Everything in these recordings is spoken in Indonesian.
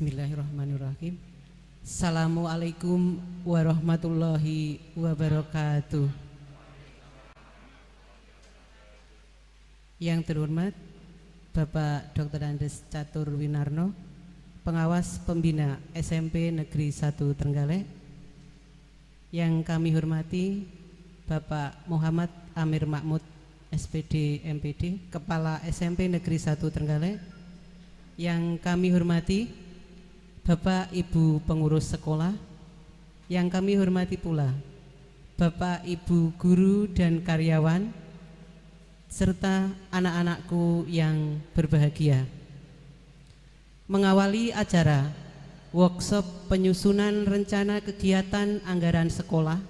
Bismillahirrahmanirrahim. Assalamualaikum warahmatullahi wabarakatuh. Yang terhormat Bapak Dr. Andes Catur Winarno, Pengawas Pembina SMP Negeri 1 Trenggalek. Yang kami hormati Bapak Muhammad Amir Mahmud SPD MPD, Kepala SMP Negeri 1 Trenggalek. Yang kami hormati Bapak Ibu pengurus sekolah. Yang kami hormati pula Bapak Ibu guru dan karyawan serta anak-anakku yang berbahagia. Mengawali acara workshop penyusunan rencana kegiatan anggaran sekolah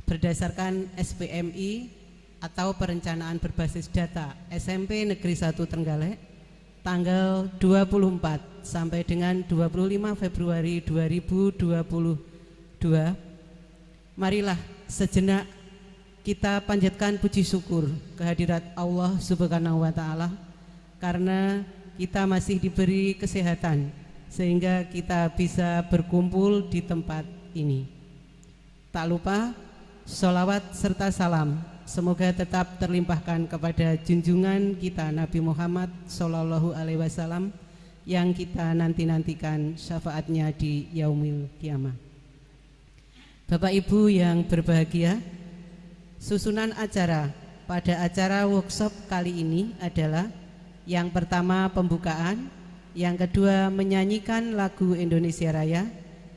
berdasarkan SPMI atau perencanaan berbasis data SMP Negeri 1 Trenggalek tanggal 24 sampai dengan 25 Februari 2022. Marilah sejenak kita panjatkan puji syukur kehadirat Allah Subhanahu wa Ta'ala karena kita masih diberi kesehatan sehingga kita bisa berkumpul di tempat ini. Tak lupa sholawat serta salam semoga tetap terlimpahkan kepada junjungan kita Nabi Muhammad Sallallahu Alaihi Wasallam yang kita nanti-nantikan syafaatnya di yaumil kiamah. Bapak Ibu yang berbahagia, susunan acara pada acara workshop kali ini adalah yang pertama pembukaan, yang kedua menyanyikan lagu Indonesia Raya,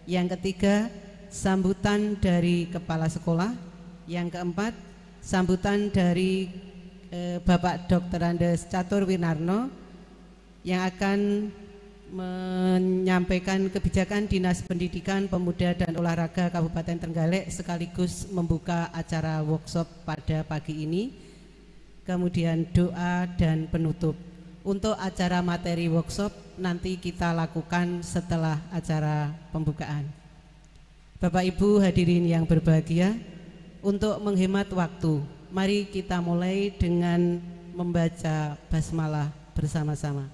yang ketiga sambutan dari kepala sekolah, yang keempat sambutan dari Bapak Dr. Andes Catur Winarno yang akan menyampaikan kebijakan Dinas Pendidikan Pemuda dan Olahraga Kabupaten Trenggalek sekaligus membuka acara workshop pada pagi ini. Kemudian doa dan penutup. Untuk acara materi workshop nanti kita lakukan setelah acara pembukaan. Bapak Ibu hadirin yang berbahagia, untuk menghemat waktu, mari kita mulai dengan membaca basmalah bersama-sama.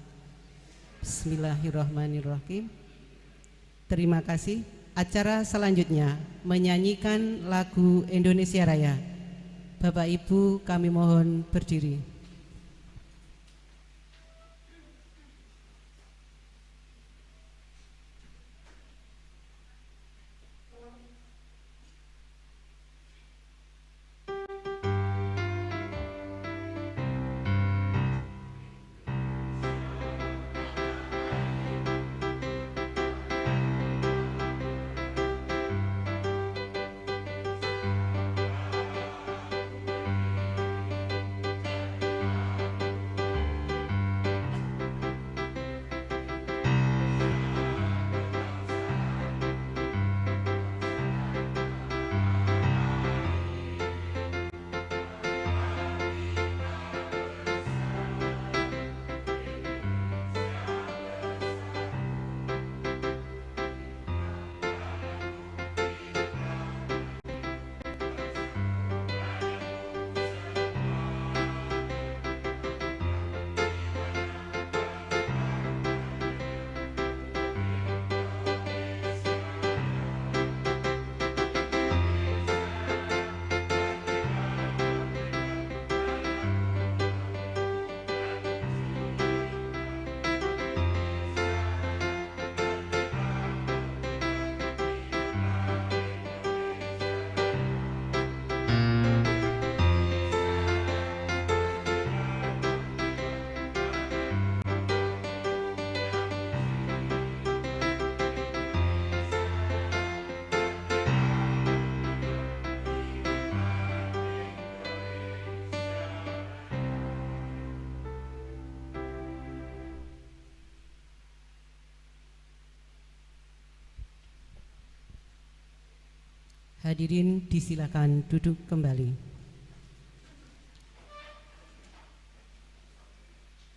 Bismillahirrahmanirrahim. Terima kasih. Acara selanjutnya menyanyikan lagu Indonesia Raya. Bapak Ibu kami mohon berdiri. Hadirin disilakan duduk kembali.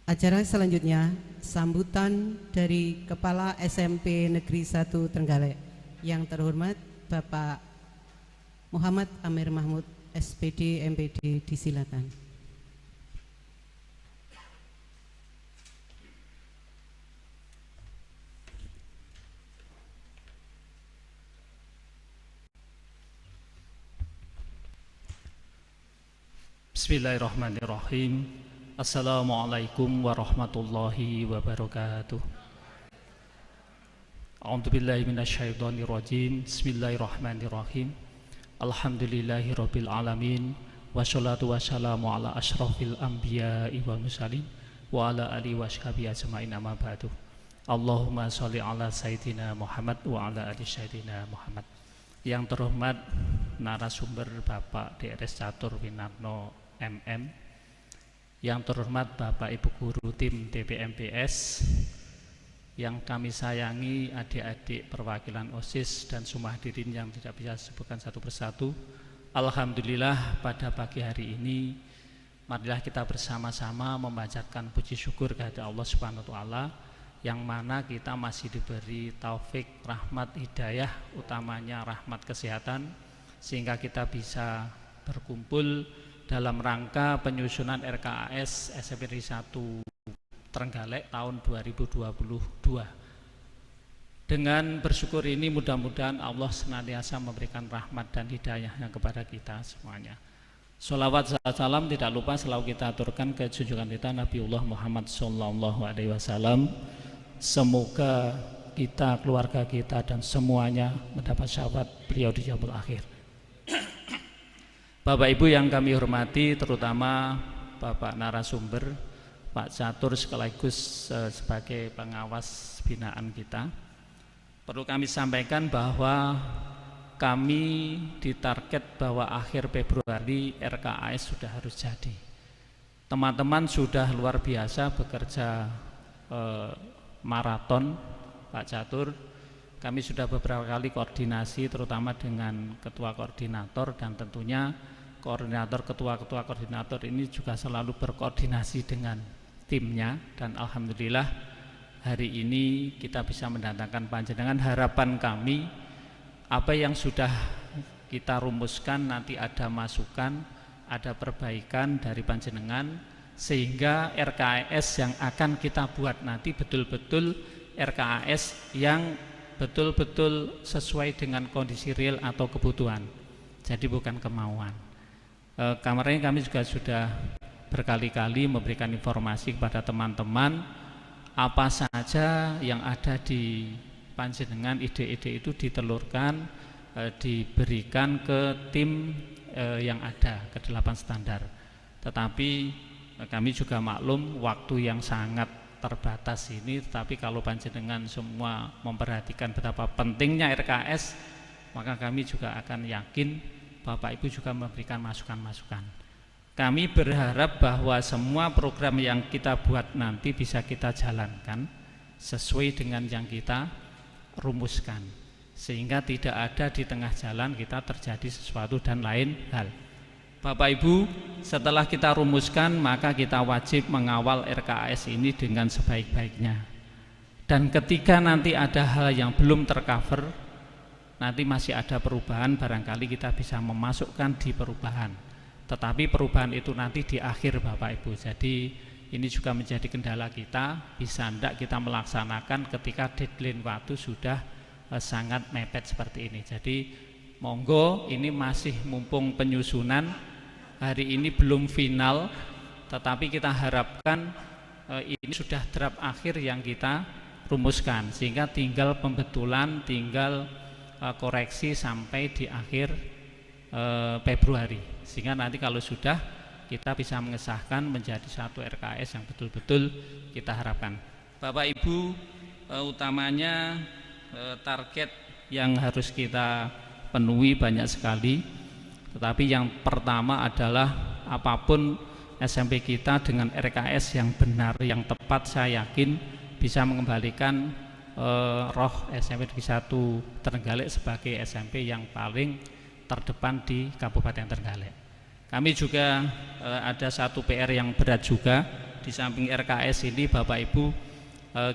Acara selanjutnya sambutan dari Kepala SMP Negeri 1 Trenggalek. Yang terhormat Bapak Muhammad Amir Mahmud SPD MPD, disilakan. Bismillahirrahmanirrahim. Assalamualaikum warahmatullahi wabarakatuh. A'udzubillahi minasyaitonirrajim. Bismillahirrahmanirrahim. Alhamdulillahirabbil alamin. Wassalatu wassalamu ala asyrafil anbiya'i wal mursalin wa ala alihi washabihi ajmain, amma ba'du. Allahumma sholli ala sayyidina Muhammad wa ala ali sayyidina Muhammad. Yang terhormat narasumber Bapak DRS Catur Winarno MM, yang terhormat Bapak Ibu Guru tim DPMPS, yang kami sayangi adik-adik perwakilan OSIS dan semua hadirin yang tidak bisa disebutkan satu persatu. Alhamdulillah pada pagi hari ini marilah kita bersama-sama memanjatkan puji syukur kepada Allah Subhanahu wa taala, yang mana kita masih diberi taufik, rahmat, hidayah, utamanya rahmat kesehatan, sehingga kita bisa berkumpul dalam rangka penyusunan RKAS SMP Negeri 1 Trenggalek tahun 2022. Dengan bersyukur ini mudah-mudahan Allah senantiasa memberikan rahmat dan hidayahnya kepada kita semuanya. Sholawat salam tidak lupa selalu kita aturkan ke junjungan kita Nabiullah Muhammad SAW. Semoga kita, keluarga kita dan semuanya mendapat syafaat beliau di yaumul akhir. Bapak Ibu yang kami hormati, terutama Bapak narasumber Pak Catur sekaligus sebagai pengawas binaan kita, perlu kami sampaikan bahwa kami ditarget bahwa akhir Februari RKAS sudah harus jadi. Teman-teman sudah luar biasa bekerja maraton, Pak Catur. Kami sudah beberapa kali koordinasi terutama dengan ketua koordinator, dan tentunya koordinator, ketua-ketua koordinator ini juga selalu berkoordinasi dengan timnya, dan alhamdulillah hari ini kita bisa mendatangkan panjenengan. Harapan kami apa yang sudah kita rumuskan nanti ada masukan, ada perbaikan dari panjenengan, sehingga RKAS yang akan kita buat nanti betul-betul RKAS yang betul-betul sesuai dengan kondisi real atau kebutuhan, jadi bukan kemauan. Kemarin kami juga sudah berkali-kali memberikan informasi kepada teman-teman apa saja yang ada di panjenengan, ide-ide itu ditelurkan, diberikan ke tim yang ada, ke 8 standar. Tetapi kami juga maklum waktu yang sangat terbatas ini, tetapi kalau panjenengan semua memperhatikan betapa pentingnya RKS, maka kami juga akan yakin Bapak Ibu juga memberikan masukan-masukan. Kami berharap bahwa semua program yang kita buat nanti bisa kita jalankan sesuai dengan yang kita rumuskan, sehingga tidak ada di tengah jalan kita terjadi sesuatu dan lain hal. Bapak Ibu, setelah kita rumuskan maka kita wajib mengawal RKAS ini dengan sebaik-baiknya. Dan ketika nanti ada hal yang belum tercover, nanti masih ada perubahan, barangkali kita bisa memasukkan di perubahan. Tetapi perubahan itu nanti di akhir Bapak Ibu. Jadi ini juga menjadi kendala kita, bisa tidak kita melaksanakan ketika deadline waktu sudah sangat mepet seperti ini. Jadi monggo, ini masih mumpung penyusunan, hari ini belum final, tetapi kita harapkan ini sudah draft akhir yang kita rumuskan, sehingga tinggal pembetulan, tinggal koreksi sampai di akhir Februari, sehingga nanti kalau sudah kita bisa mengesahkan menjadi satu RKAS yang betul-betul kita harapkan. Bapak Ibu, utamanya target yang harus kita penuhi banyak sekali, tetapi yang pertama adalah apapun SMP kita dengan RKAS yang benar, yang tepat, saya yakin bisa mengembalikan roh SMP Negeri 1 Trenggalek sebagai SMP yang paling terdepan di Kabupaten Trenggalek. Kami juga ada satu PR yang berat juga, di samping RKAS ini Bapak Ibu,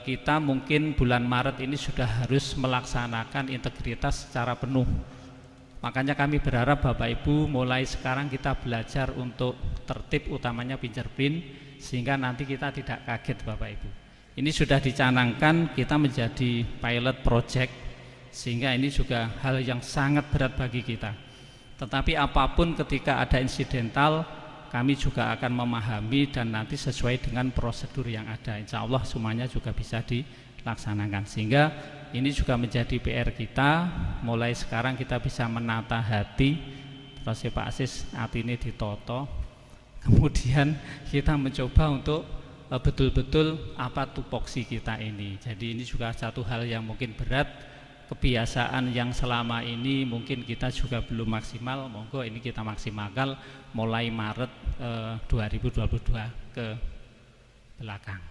kita mungkin bulan Maret ini sudah harus melaksanakan integritas secara penuh. Makanya kami berharap Bapak Ibu mulai sekarang kita belajar untuk tertib, utamanya fingerprint, sehingga nanti kita tidak kaget Bapak Ibu. Ini sudah dicanangkan kita menjadi pilot project, sehingga ini juga hal yang sangat berat bagi kita. Tetapi apapun ketika ada insidental, kami juga akan memahami dan nanti sesuai dengan prosedur yang ada. Insya Allah semuanya juga bisa dilaksanakan, sehingga ini juga menjadi PR kita. Mulai sekarang kita bisa menata hati, terus Pak Asis hati ini ditoto, kemudian kita mencoba untuk betul-betul apa tupoksi kita ini. Jadi ini juga satu hal yang mungkin berat, kebiasaan yang selama ini mungkin kita juga belum maksimal. Monggo ini kita maksimalkan mulai Maret 2022 ke belakang.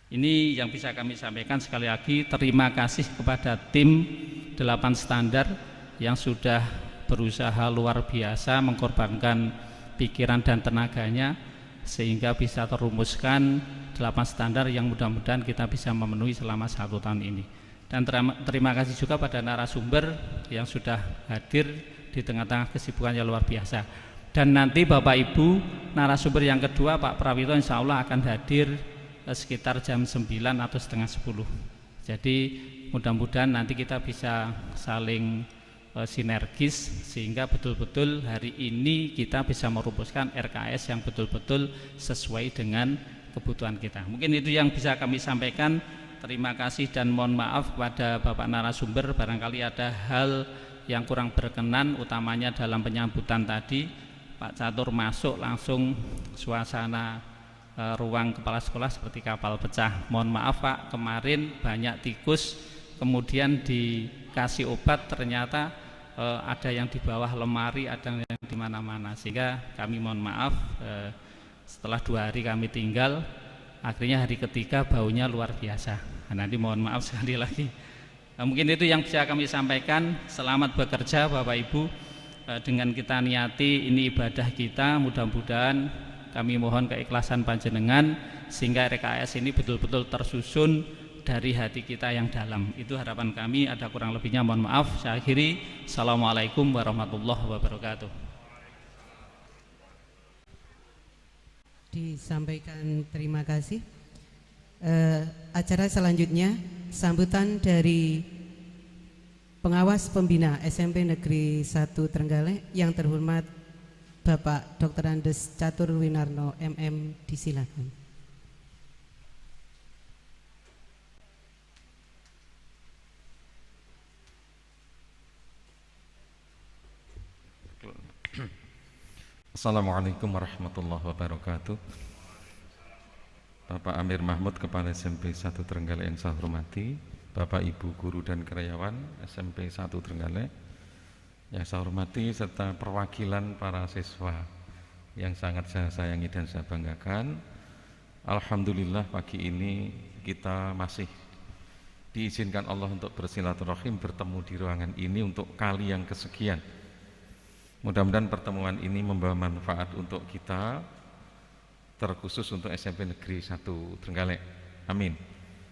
Ini yang bisa kami sampaikan. Sekali lagi terima kasih kepada tim 8 standar yang sudah berusaha luar biasa mengorbankan pikiran dan tenaganya sehingga bisa terumuskan 8 standar yang mudah-mudahan kita bisa memenuhi selama 1 tahun ini. Dan terima kasih juga pada narasumber yang sudah hadir di tengah-tengah kesibukan yang luar biasa. Dan nanti Bapak Ibu narasumber yang kedua Pak Prawito insya Allah akan hadir sekitar jam 9 atau setengah 10. Jadi mudah-mudahan nanti kita bisa saling sinergis sehingga betul-betul hari ini kita bisa merumuskan RKS yang betul-betul sesuai dengan kebutuhan kita. Mungkin itu yang bisa kami sampaikan. Terima kasih dan mohon maaf kepada Bapak narasumber barangkali ada hal yang kurang berkenan, utamanya dalam penyambutan tadi Pak Catur masuk langsung suasana ruang kepala sekolah seperti kapal pecah. Mohon maaf Pak, kemarin banyak tikus, kemudian dikasih obat ternyata ada yang di bawah lemari, ada yang di mana-mana, sehingga kami mohon maaf. Setelah 2 hari kami tinggal, akhirnya hari ketiga baunya luar biasa. Nah, nanti mohon maaf sekali lagi. Mungkin itu yang bisa kami sampaikan. Selamat bekerja Bapak Ibu. Dengan kita niati ini ibadah kita, mudah-mudahan kami mohon keikhlasan panjenengan sehingga RKS ini betul-betul tersusun dari hati kita yang dalam. Itu harapan kami. Ada kurang lebihnya mohon maaf. Saya akhiri. Assalamualaikum warahmatullahi wabarakatuh. Disampaikan terima kasih. Acara selanjutnya sambutan dari pengawas pembina SMP Negeri 1 Trenggalek yang terhormat Bapak Dr. Andes Catur Winarno MM, disilakan. Assalamualaikum warahmatullahi wabarakatuh. Bapak Amir Mahmud, Kepala SMP 1 Trenggalek yang saya hormati, Bapak Ibu guru dan karyawan SMP 1 Trenggalek yang saya hormati, serta perwakilan para siswa yang sangat saya sayangi dan saya banggakan. Alhamdulillah pagi ini kita masih diizinkan Allah untuk bersilaturahim, bertemu di ruangan ini untuk kali yang kesekian. Mudah-mudahan pertemuan ini membawa manfaat untuk kita, terkhusus untuk SMP Negeri 1 Trenggalek. Amin.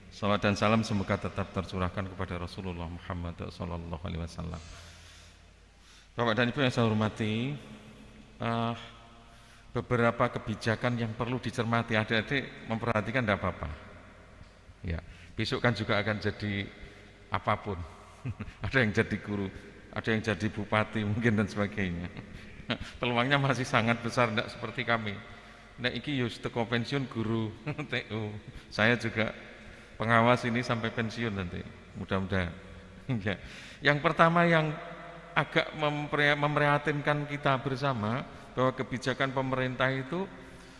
Salawat dan salam semoga tetap tercurahkan kepada Rasulullah Muhammad SAW. Bapak dan Ibu yang saya hormati, beberapa kebijakan yang perlu dicermati. Adik-adik memperhatikan tidak apa-apa. Ya, besok kan juga akan jadi apapun. Ada yang jadi guru, ada yang jadi bupati mungkin dan sebagainya. Peluangnya masih sangat besar, tidak seperti kami. Nah, iki yus teko pensiun guru TU. Saya juga pengawas ini sampai pensiun nanti, mudah-mudahan. Ya. Yang pertama yang agak memprihatinkan kita bersama, bahwa kebijakan pemerintah itu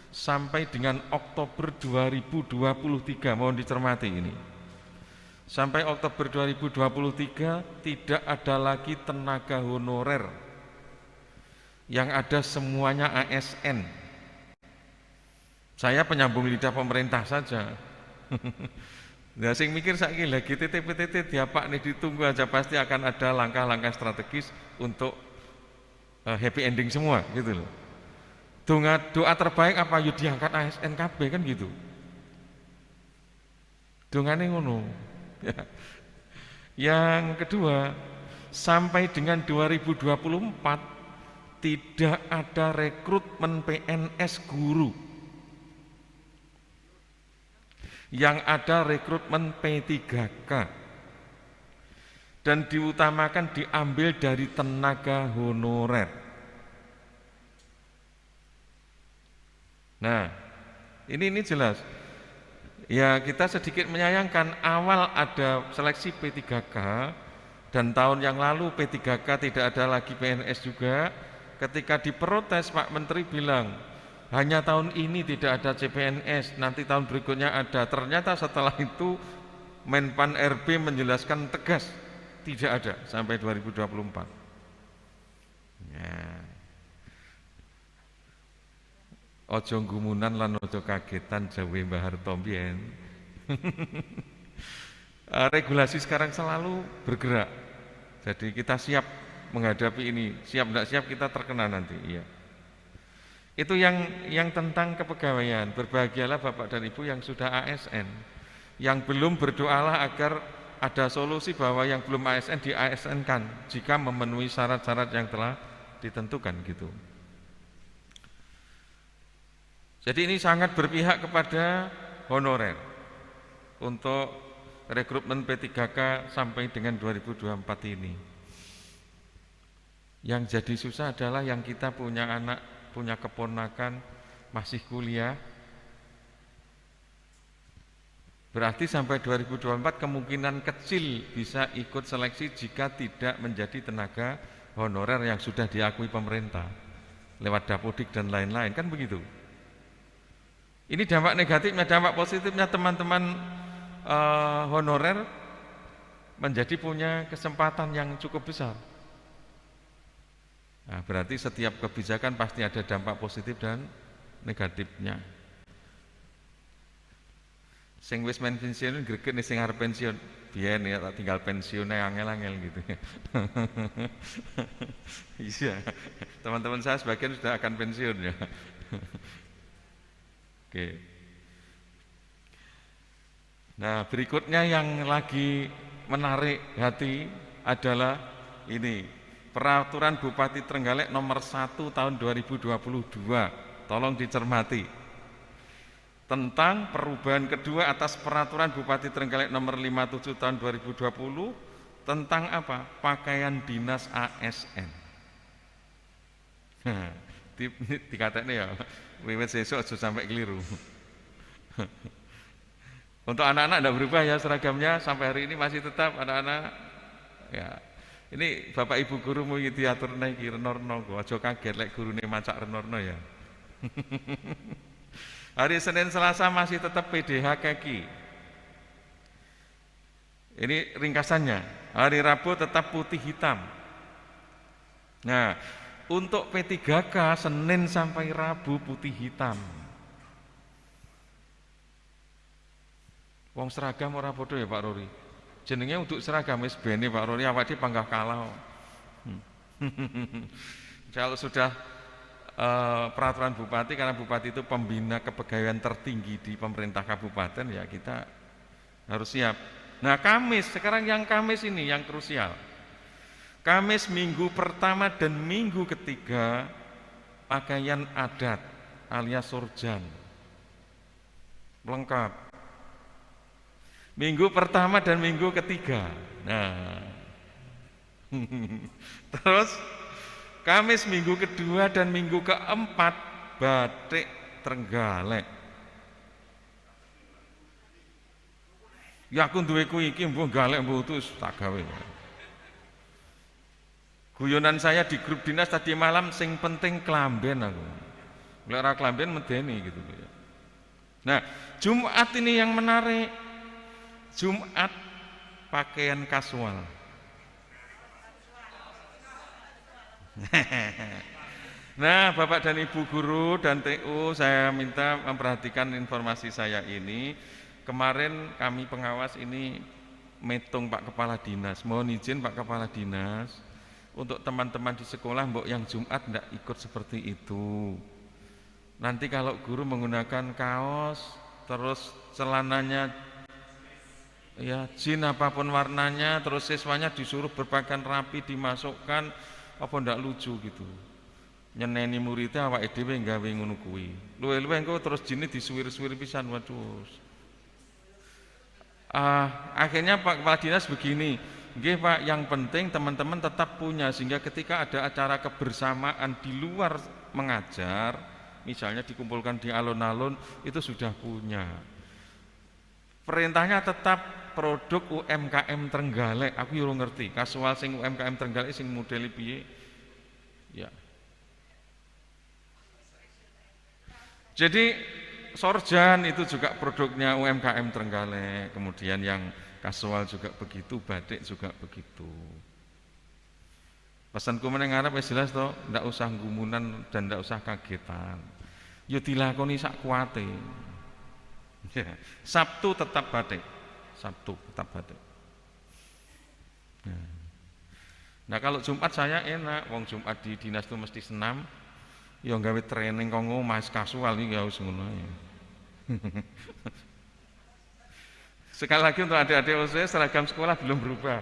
sampai dengan Oktober 2023, mohon dicermati ini. Sampai Oktober 2023 tidak ada lagi tenaga honorer, yang ada semuanya ASN. Saya penyambung lidah pemerintah saja. Nah, sing mikir saiki lagi PTT diapak nih, ditunggu aja, pasti akan ada langkah-langkah strategis untuk happy ending semua gitu loh. Doa terbaik apa? Yuk diangkat ASN KB kan gitu. Dongane ngono. Ya. Yang kedua, sampai dengan 2024 tidak ada rekrutmen PNS guru. Yang ada rekrutmen P3K, dan diutamakan diambil dari tenaga honorer. Nah, ini jelas. Ya, kita sedikit menyayangkan awal ada seleksi P3K dan tahun yang lalu P3K tidak ada lagi PNS juga. Ketika diprotes Pak Menteri bilang hanya tahun ini tidak ada CPNS, nanti tahun berikutnya ada. Ternyata setelah itu Menpan RB menjelaskan tegas tidak ada sampai 2024. Ya. Ojo gumunan lan ojo kagetan jawe Mbah Harto mbiyen. Regulasi sekarang selalu bergerak. Jadi kita siap menghadapi ini. Siap tidak siap kita terkena nanti. Iya. Itu yang tentang kepegawaian. Berbahagialah Bapak dan Ibu yang sudah ASN. Yang belum berdoalah agar ada solusi bahwa yang belum ASN di ASN-kan jika memenuhi syarat-syarat yang telah ditentukan gitu. Jadi ini sangat berpihak kepada honorer untuk rekrutmen P3K sampai dengan 2024 ini. Yang jadi susah adalah yang kita punya anak, punya keponakan masih kuliah. Berarti sampai 2024 kemungkinan kecil bisa ikut seleksi jika tidak menjadi tenaga honorer yang sudah diakui pemerintah lewat Dapodik dan lain-lain, kan begitu. Ini dampak negatifnya. Dampak positifnya teman-teman honorer menjadi punya kesempatan yang cukup besar. Nah, berarti setiap kebijakan pasti ada dampak positif dan negatifnya. Sing wis men pensiun greget nih sing arep pensiun. Biyen ya tak tinggal pensiunnya angel-angel gitu. Iya. Teman-teman saya sebagian sudah akan pensiun ya. Oke. Nah, berikutnya yang lagi menarik hati adalah ini, Peraturan Bupati Trenggalek nomor 1 tahun 2022. Tolong dicermati. Tentang perubahan kedua atas Peraturan Bupati Trenggalek nomor 57 tahun 2020 tentang apa? Pakaian dinas ASN. Dikatakan ya, wiwit sesuk aja sampai keliru. Untuk anak-anak tidak berubah ya seragamnya, sampai hari ini masih tetap anak-anak. Ya, ini Bapak Ibu guru mau diatur naiki renorno, aja kaget lek gurune macak renorno ya. Hari Senin Selasa masih tetap PDH kaki. Ini ringkasannya. Hari Rabu tetap putih hitam. Nah, untuk P3K Senin sampai Rabu putih hitam. Wong seragam ora padha ya Pak Rori. Jenenge untuk seragam wis bene Pak Rori awake dhewe panggah kalah. Kalau sudah peraturan bupati, karena bupati itu pembina kepegawaian tertinggi di pemerintah kabupaten, ya kita harus siap. Nah, Kamis, sekarang yang Kamis ini yang krusial. Kamis minggu pertama dan minggu ketiga pakaian adat alias surjan lengkap. Minggu pertama dan minggu ketiga. Nah, terus Kamis minggu kedua dan minggu keempat batik Trenggalek. Ya aku duwe kuwi iki mbuh galek mbuh utus tak gawe. Guyonan saya di grup dinas tadi malam sing penting klamben aku. Lek ora klamben medeni gitu ya. Nah, Jumat ini yang menarik. Jumat pakaian kasual. Nah, Bapak dan Ibu guru dan TU, saya minta memperhatikan informasi saya ini. Kemarin kami pengawas ini metung Pak Kepala Dinas. Mohon izin Pak Kepala Dinas, untuk teman-teman di sekolah mbok yang Jumat tidak ikut seperti itu. Nanti kalau guru menggunakan kaos, terus celananya ya jin apapun warnanya, terus siswanya disuruh berpakaian rapi, dimasukkan, apa ndak lucu gitu. Nyeneni muridnya awake dhewe gawe ngono kuwi. Luwe-luwe engko terus jine disuwir-suwir pisan, waduh. Akhirnya Pak Kepala Dinas begini, nggih Pak, yang penting teman-teman tetap punya, sehingga ketika ada acara kebersamaan di luar mengajar, misalnya dikumpulkan di alun-alun itu sudah punya. Perintahnya tetap produk UMKM Trenggalek. Aku yo ngerti, kasual sing UMKM Trenggalek sing model piye. Ya. Jadi sorjan itu juga produknya UMKM Trenggalek, kemudian yang kasual juga begitu, batik juga begitu. Pesanku meneng arep wis jelas to, ndak usah gumunan dan ndak usah kagetan. Yo dilakoni sak kuwate. Ya. Sabtu tetap batik. Sabtu tetap batik. Nah kalau Jumat saya enak, wong Jumat di dinas itu mesti senam. Ya gawe training kanggo mas kasual iki ya wis ngono ya. Sekali lagi untuk adik-adik usia seragam sekolah belum berubah.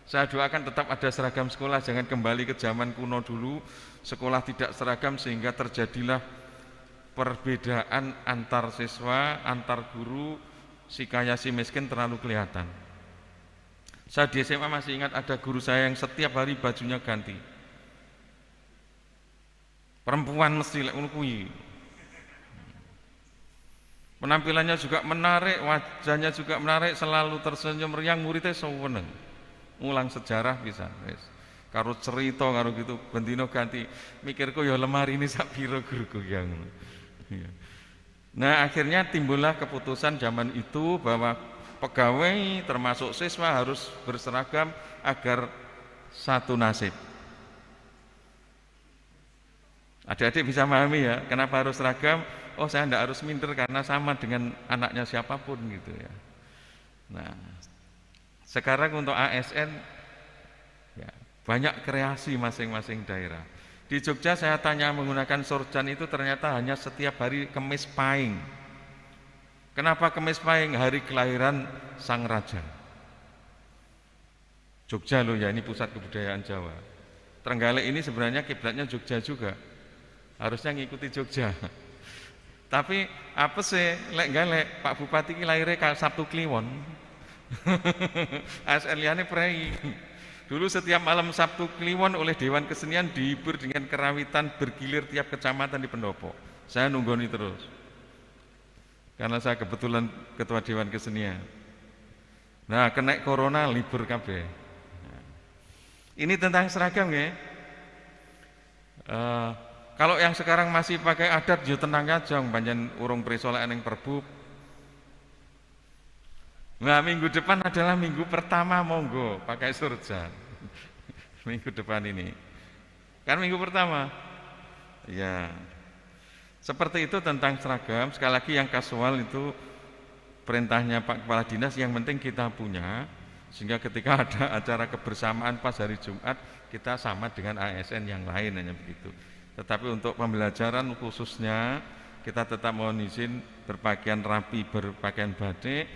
Saya doakan tetap ada seragam sekolah, jangan kembali ke zaman kuno dulu, sekolah tidak seragam sehingga terjadilah perbedaan antar siswa, antar guru, si kaya si miskin terlalu kelihatan. Saya di SMA masih ingat ada guru saya yang setiap hari bajunya ganti. Perempuan mesti lek ngono kuwi. Penampilannya juga menarik, wajahnya juga menarik, selalu tersenyum riang, muridnya seneng. Ngulang sejarah bisa, wis. Karo cerita karo gitu, bendino ganti. Mikirku ya lemari ini sak piro guruku yang. Nah, akhirnya timbullah keputusan zaman itu bahwa pegawai termasuk siswa harus berseragam agar satu nasib. Adik-adik bisa memahami ya, kenapa harus seragam? Oh, saya tidak harus minder karena sama dengan anaknya siapapun gitu ya. Nah, sekarang untuk ASN ya, banyak kreasi masing-masing daerah. Di Jogja saya tanya menggunakan sorjan itu ternyata hanya setiap hari Kemis Pahing. Kenapa Kemis Pahing? Hari kelahiran Sang Raja. Jogja loh ya, ini pusat kebudayaan Jawa. Trenggalek ini sebenarnya kiblatnya Jogja juga. Harusnya ngikuti Jogja. Tapi apa sih lek galek Pak Bupati ki lahirnya Sabtu Kliwon. ASN liyane prei. Dulu setiap malam Sabtu Kliwon oleh Dewan Kesenian dihibur dengan kerawitan bergilir tiap kecamatan di pendopo. Saya nunggoni terus. Karena saya kebetulan ketua Dewan Kesenian. Nah, kena corona libur kabeh. Ini tentang seragam ya. Kalau yang sekarang masih pakai adat yo tenang aja, panjen urung presolek ning Perbu. Nah, minggu depan adalah minggu pertama monggo pakai sorjan. Minggu depan ini. Kan minggu pertama. Ya. Seperti itu tentang seragam. Sekali lagi yang kasual itu perintahnya Pak Kepala Dinas, yang penting kita punya, sehingga ketika ada acara kebersamaan pas hari Jumat kita sama dengan ASN yang lain, hanya begitu. Tetapi untuk pembelajaran khususnya kita tetap mohon izin berpakaian rapi, berpakaian batik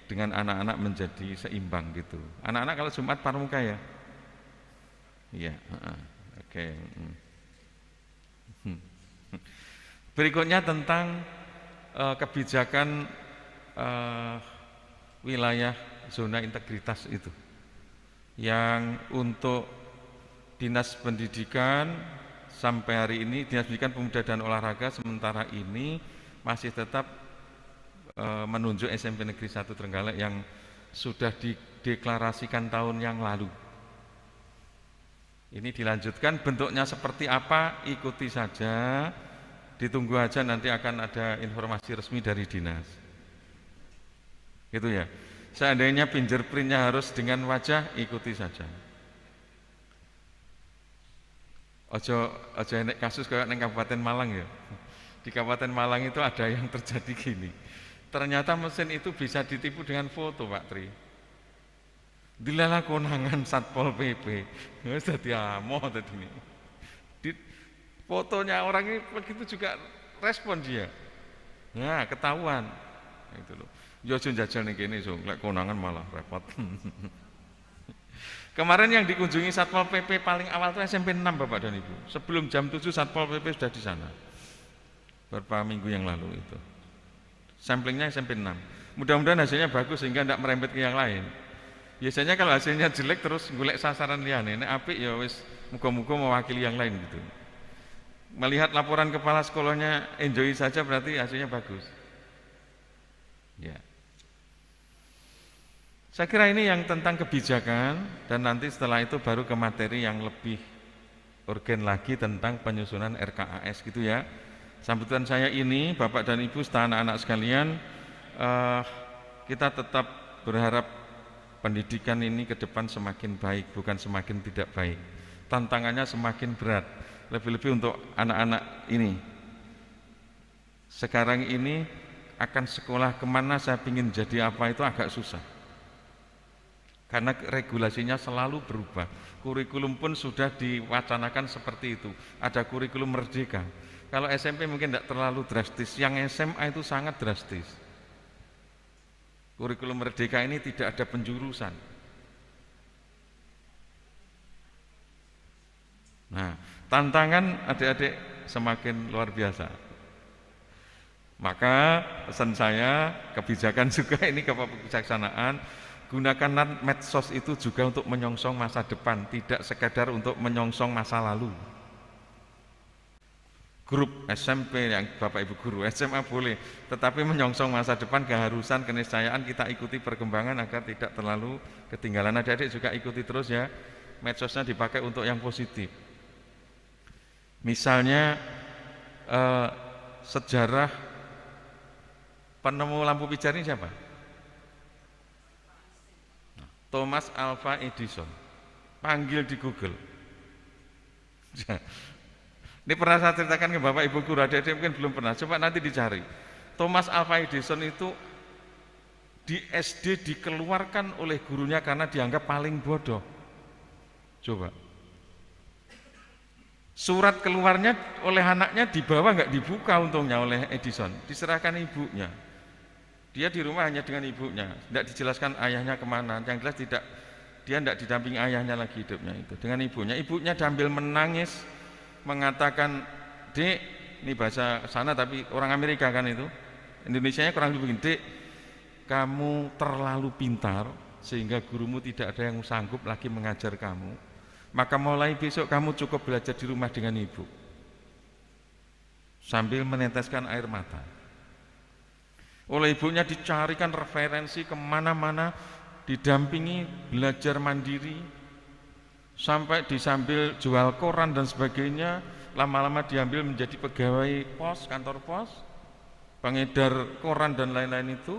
dengan anak-anak menjadi seimbang gitu. Anak-anak kalau Jumat pramuka ya? Iya, oke. Berikutnya tentang kebijakan wilayah zona integritas itu, yang untuk Dinas Pendidikan sampai hari ini, Dinas Pendidikan Pemuda dan Olahraga sementara ini masih tetap menunjuk SMP Negeri 1 Trenggalek yang sudah dideklarasikan tahun yang lalu. Ini dilanjutkan, bentuknya seperti apa ikuti saja, ditunggu aja nanti akan ada informasi resmi dari dinas. Gitu ya. Seandainya fingerprintnya harus dengan wajah, ikuti saja. Ojo enek kasus kayak neng Kabupaten Malang ya. Di Kabupaten Malang itu ada yang terjadi gini. Ternyata mesin itu bisa ditipu dengan foto, Pak Tri. Dilala konangan Satpol PP. Wis dadi amoh tadi ini. Di fotonya orang ini begitu juga respon dia. Nah, ketahuan. Itu loh. Yo aja njajal ning kene, so, lek konangan malah repot. Kemarin yang dikunjungi Satpol PP paling awal itu SMP 6 Bapak dan Ibu. Sebelum jam 7 Satpol PP sudah di sana. Beberapa minggu yang lalu itu. Samplingnya SMP 6. Mudah-mudahan hasilnya bagus sehingga tidak merembet ke yang lain. Biasanya kalau hasilnya jelek terus golek sasaran liyane. Nek apik ya wis muga-muga mewakili yang lain gitu. melihat laporan kepala sekolahnya enjoy saja berarti hasilnya bagus. Ya. Saya kira ini yang tentang kebijakan, dan nanti setelah itu baru ke materi yang lebih urgen lagi tentang penyusunan RKAS gitu ya. Sambutan saya ini Bapak dan Ibu serta anak-anak sekalian, kita tetap berharap pendidikan ini ke depan semakin baik, bukan semakin tidak baik. Tantangannya semakin berat, lebih-lebih untuk anak-anak ini. Sekarang ini akan sekolah kemana, saya ingin jadi apa, itu agak susah. Karena regulasinya selalu berubah. Kurikulum pun sudah diwacanakan seperti itu. Ada kurikulum merdeka. Kalau SMP mungkin tidak terlalu drastis, yang SMA itu sangat drastis. Kurikulum merdeka ini tidak ada penjurusan. Nah, tantangan adik-adik semakin luar biasa. Maka pesan saya, kebijakan juga ini kebijaksanaan, gunakan medsos itu juga untuk menyongsong masa depan, tidak sekadar untuk menyongsong masa lalu. Grup SMP yang Bapak Ibu guru, SMA boleh, tetapi menyongsong masa depan, keharusan, keniscayaan kita ikuti perkembangan agar tidak terlalu ketinggalan. Adik-adik juga ikuti terus ya, medsosnya dipakai untuk yang positif. Misalnya sejarah penemu lampu pijar ini siapa? Thomas Alva Edison. Panggil di Google. Ini pernah saya ceritakan ke Bapak Ibu guru, adik-adik mungkin belum pernah. Coba nanti dicari. Thomas Alva Edison itu di SD dikeluarkan oleh gurunya karena dianggap paling bodoh. Coba. Surat keluarnya oleh anaknya dibawa, nggak dibuka untungnya oleh Edison, diserahkan ibunya. Dia di rumah hanya dengan ibunya, tidak dijelaskan ayahnya kemana. Yang jelas dia tidak didampingi ayahnya lagi hidupnya itu, dengan ibunya. Ibunya sambil menangis mengatakan, "Dek," ini bahasa sana tapi orang Amerika kan itu, Indonesianya kurang lebih begini, "Dek, kamu terlalu pintar sehingga gurumu tidak ada yang sanggup lagi mengajar kamu. Maka mulai besok kamu cukup belajar di rumah dengan ibu." Sambil meneteskan air mata. Oleh ibunya dicarikan referensi kemana-mana, didampingi belajar mandiri, sampai disambil jual koran dan sebagainya. Lama-lama diambil menjadi pegawai pos, kantor pos, pengedar koran dan lain-lain itu,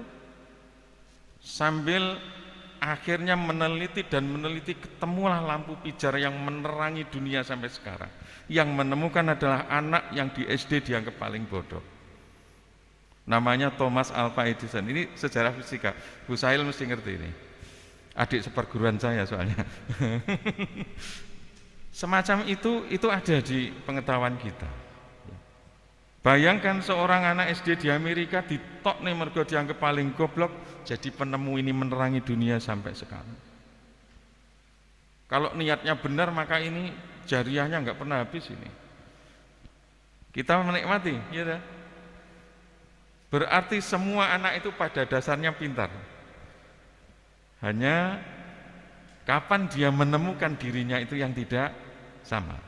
sambil akhirnya meneliti dan meneliti, ketemulah lampu pijar yang menerangi dunia sampai sekarang. Yang menemukan adalah anak yang di SD dianggap paling bodoh. Namanya Thomas Alva Edison. Ini sejarah fisika. Bu Sahil mesti ngerti ini. Adik seperguruan saya soalnya. Semacam itu ada di pengetahuan kita. Bayangkan seorang anak SD di Amerika ditok nih mergo dianggap paling goblok, jadi penemu ini menerangi dunia sampai sekarang. Kalau niatnya benar maka ini jariahnya nggak pernah habis ini. Kita menikmati, ya dah. Berarti semua anak itu pada dasarnya pintar. Hanya kapan dia menemukan dirinya itu yang tidak sama.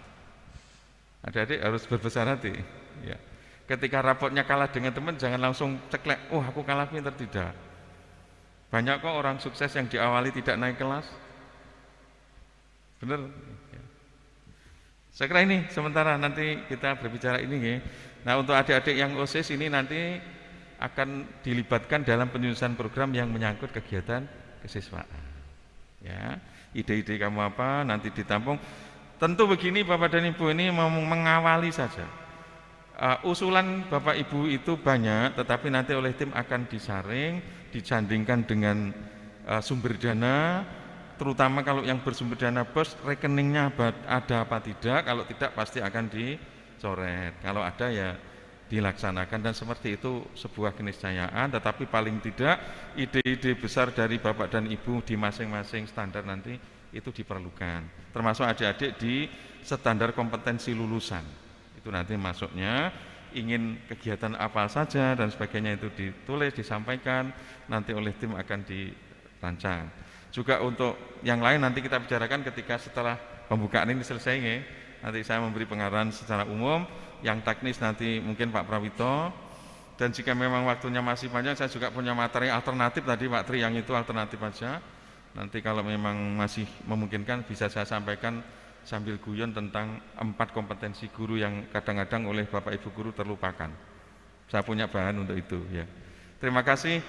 Adik-adik harus berbesar hati. Ya. Ketika rapotnya kalah dengan teman, jangan langsung ceklek, "Oh, aku kalah pintar." Tidak. Banyak kok orang sukses yang diawali tidak naik kelas. Benar? Ya. Saya kira ini sementara, nanti kita berbicara ini ya. Nah, untuk adik-adik yang OSIS ini nanti akan dilibatkan dalam penyusunan program yang menyangkut kegiatan kesiswaan. Ya, ide-ide kamu apa nanti ditampung. Tentu begini Bapak dan Ibu, ini mau mengawali saja. Usulan Bapak Ibu itu banyak, tetapi nanti oleh tim akan disaring, disandingkan dengan sumber dana, terutama kalau yang bersumber dana BOS, rekeningnya ada apa tidak, kalau tidak pasti akan dicoret, kalau ada ya dilaksanakan, dan seperti itu sebuah keniscayaan. Tetapi paling tidak ide-ide besar dari Bapak dan Ibu di masing-masing standar nanti itu diperlukan, termasuk adik-adik di standar kompetensi lulusan. Itu nanti masuknya ingin kegiatan apa saja dan sebagainya itu ditulis, disampaikan, nanti oleh tim akan dirancang. Juga untuk yang lain nanti kita bicarakan ketika setelah pembukaan ini selesai ya. Nanti saya memberi pengarahan secara umum. yang teknis nanti mungkin Pak Prawito, dan jika memang waktunya masih panjang saya juga punya materi alternatif tadi Pak Tri, yang itu alternatif aja. Nanti kalau memang masih memungkinkan bisa saya sampaikan sambil guyon tentang 4 kompetensi guru yang kadang-kadang oleh Bapak Ibu guru terlupakan. Saya punya bahan untuk itu ya. Terima kasih,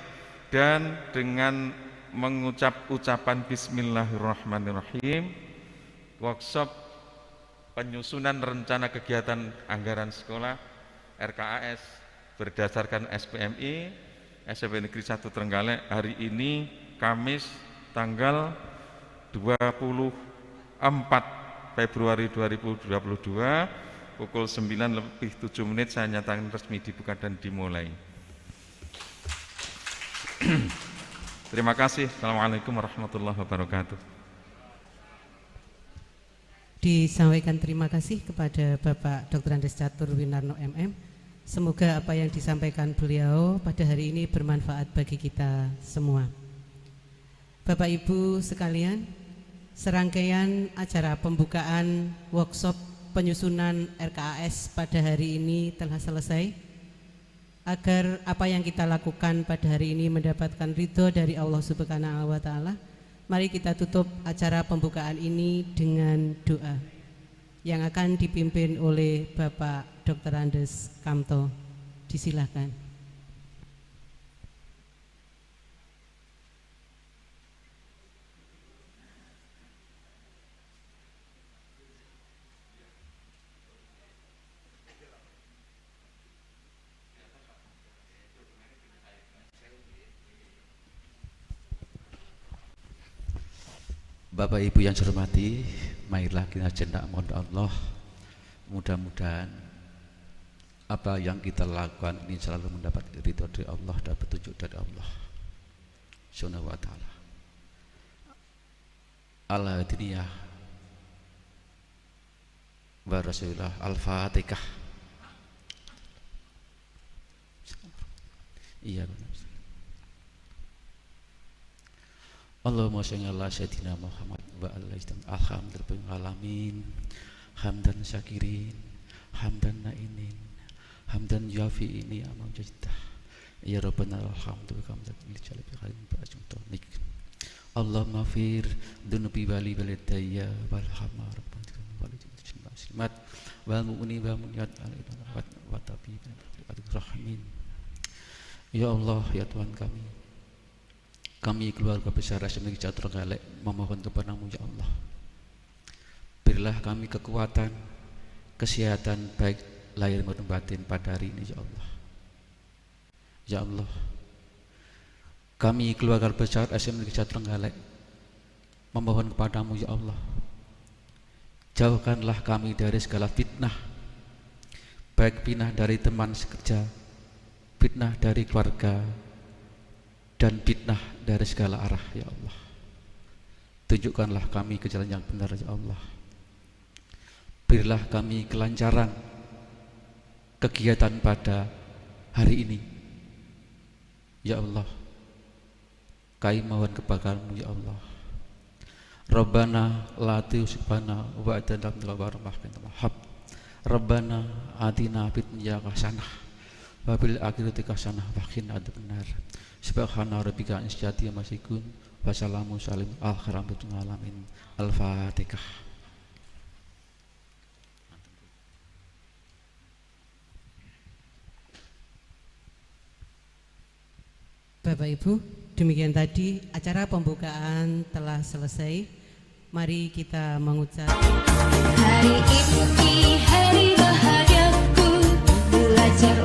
dan dengan mengucap ucapan Bismillahirrahmanirrahim, workshop penyusunan rencana kegiatan anggaran sekolah RKAS berdasarkan SPMI SMP Negeri 1 Trenggalek hari ini Kamis tanggal 24 Februari 2022 pukul 9:07 saya nyatakan resmi dibuka dan dimulai. Terima kasih. Assalamualaikum warahmatullahi wabarakatuh. Disampaikan terima kasih kepada Bapak Dr. Andes Catur Winarno MM. Semoga apa yang disampaikan beliau pada hari ini bermanfaat bagi kita semua. Bapak Ibu sekalian, serangkaian acara pembukaan workshop penyusunan RKAS pada hari ini telah selesai. Agar apa yang kita lakukan pada hari ini mendapatkan ridho dari Allah Subhanahu wa Ta'ala, mari kita tutup acara pembukaan ini dengan doa yang akan dipimpin oleh Bapak Dr. Andes Kamto. Disilakan. Bapak Ibu yang saya hormati, marilah kita jendak mohon Allah, mudah-mudahan apa yang kita lakukan ini selalu mendapat ridho dari Allah dan petunjuk dari Allah Subhanahu wa Ta'ala. Al-Hadiniyah wa Rasulullah Al-Fatihah. Iya benar. Allahumma sholli ala sayyidina Muhammad wa ala alhamdulillah alamin hamdan syakirin hamdan nainin hamdan yafi ini amal jadidah ya rabbana alhamdulillah hamdan lijali bikharin ba'ajumtonik Allahumma fir dunubi wali walidayya walhamma rabbana walidayya muslimat wal mu'mini wal mu'minat wa tabi rahmin. Ya Allah, ya Tuhan kami keluarga besar SMP Negeri 1 Trenggalek memohon kepadamu ya Allah, berilah kami kekuatan, kesehatan baik lahir maupun batin pada hari ini ya Allah. Ya Allah, kami keluarga besar SMP Negeri 1 Trenggalek memohon kepadamu ya Allah, jauhkanlah kami dari segala fitnah, baik fitnah dari teman sekerja, fitnah dari keluarga, dan fitnah dari segala arah ya Allah. Tunjukkanlah kami ke jalan yang benar ya Allah. Berilah kami kelancaran kegiatan pada hari ini ya Allah. Kami mohon kepadamu ya Allah, Rabbana la tusibana wa atina min rahmatika wahhab. Rabbana atina fid dunya hasanah wa fil akhirati hasanah wa qina adzabannar. Subhana rabbika isyati masikun wa salamun salim al-kharabatul alamin. Al-Fatihah. Bapak Ibu, demikian tadi acara pembukaan telah selesai. Mari kita mengucap hari ini hari bahagiaku, belajar